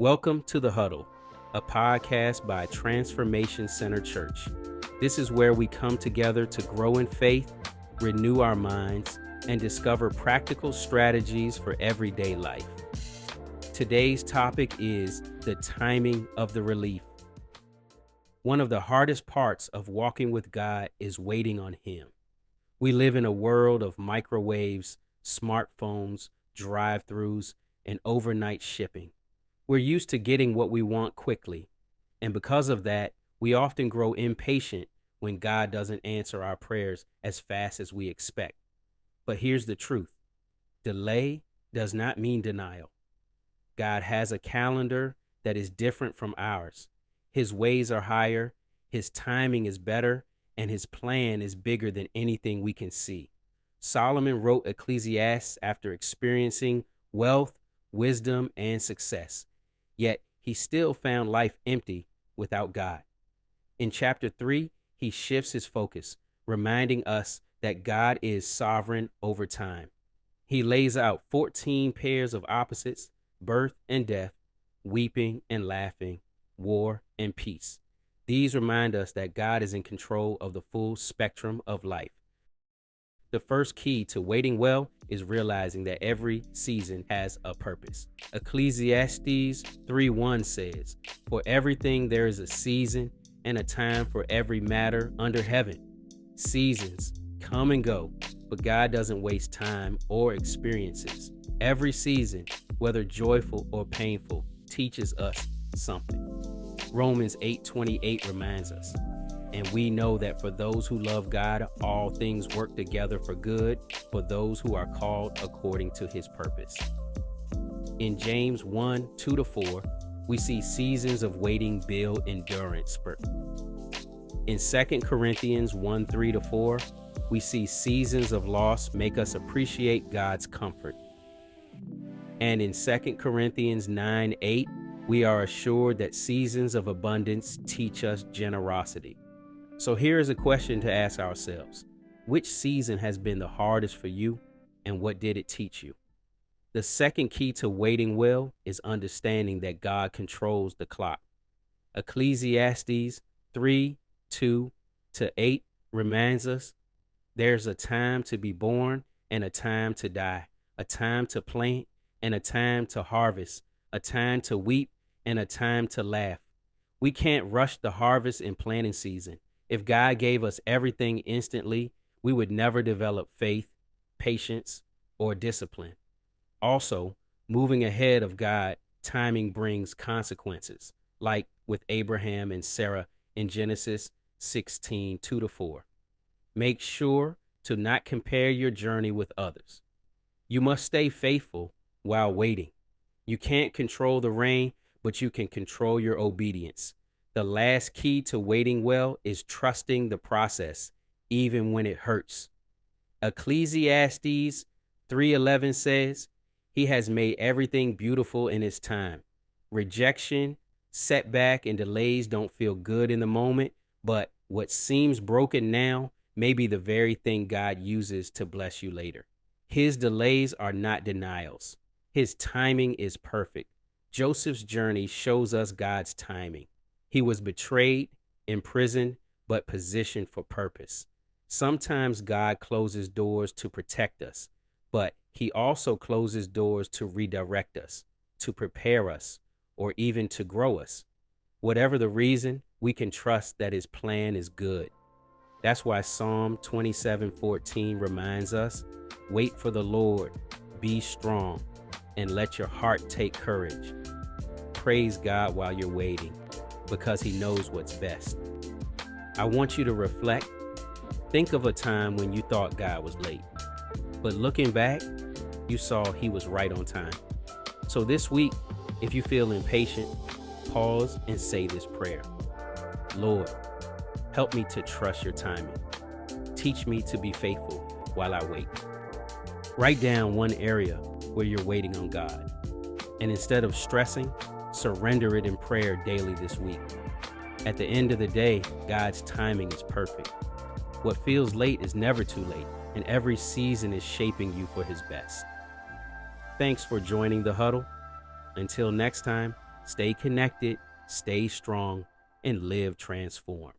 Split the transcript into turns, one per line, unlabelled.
Welcome to the Huddle, a podcast by Transformation Center Church. This is where we come together to grow in faith, renew our minds, and discover practical strategies for everyday life. Today's topic is the timing of the relief. One of the hardest parts of walking with God is waiting on Him. We live in a world of microwaves, smartphones, drive-thrus, and overnight shipping. We're used to getting what we want quickly, and because of that, we often grow impatient when God doesn't answer our prayers as fast as we expect. But here's the truth. Delay does not mean denial. God has a calendar that is different from ours. His ways are higher, His timing is better, and His plan is bigger than anything we can see. Solomon wrote Ecclesiastes after experiencing wealth, wisdom, and success. Yet he still found life empty without God. In chapter 3, he shifts his focus, reminding us that God is sovereign over time. He lays out 14 pairs of opposites, birth and death, weeping and laughing, war and peace. These remind us that God is in control of the full spectrum of life. The first key to waiting well is realizing that every season has a purpose. Ecclesiastes 3:1 says, "For everything there is a season and a time for every matter under heaven." Seasons come and go, but God doesn't waste time or experiences. Every season, whether joyful or painful, teaches us something. Romans 8:28 reminds us, "And we know that for those who love God, all things work together for good, for those who are called according to His purpose." In James 1:2-4, we see seasons of waiting build endurance. In 2 Corinthians 1:3-4, we see seasons of loss make us appreciate God's comfort. And in 2 Corinthians 9:8, we are assured that seasons of abundance teach us generosity. So here is a question to ask ourselves. Which season has been the hardest for you, and what did it teach you? The second key to waiting well is understanding that God controls the clock. Ecclesiastes 3:2-8 reminds us, "There's a time to be born and a time to die, a time to plant and a time to harvest, a time to weep and a time to laugh." We can't rush the harvest and planting season. If God gave us everything instantly, we would never develop faith, patience, or discipline. Also, moving ahead of God, timing brings consequences, like with Abraham and Sarah in Genesis 16:2-4. Make sure to not compare your journey with others. You must stay faithful while waiting. You can't control the rain, but you can control your obedience. The last key to waiting well is trusting the process, even when it hurts. Ecclesiastes 3:11 says, "He has made everything beautiful in His time." Rejection, setback, and delays don't feel good in the moment, but what seems broken now may be the very thing God uses to bless you later. His delays are not denials. His timing is perfect. Joseph's journey shows us God's timing. He was betrayed, imprisoned, but positioned for purpose. Sometimes God closes doors to protect us, but He also closes doors to redirect us, to prepare us, or even to grow us. Whatever the reason, we can trust that His plan is good. That's why Psalm 27:14 reminds us, "Wait for the Lord, be strong, and let your heart take courage." Praise God while you're waiting, because He knows what's best. I want you to reflect. Think of a time when you thought God was late, but looking back, you saw He was right on time. So this week, if you feel impatient, pause and say this prayer. "Lord, help me to trust your timing. Teach me to be faithful while I wait." Write down one area where you're waiting on God, and instead of stressing, surrender it in prayer daily this week. At the end of the day, God's timing is perfect. What feels late is never too late, and every season is shaping you for His best. Thanks for joining the Huddle. Until next time, Stay connected, stay strong, and live transformed.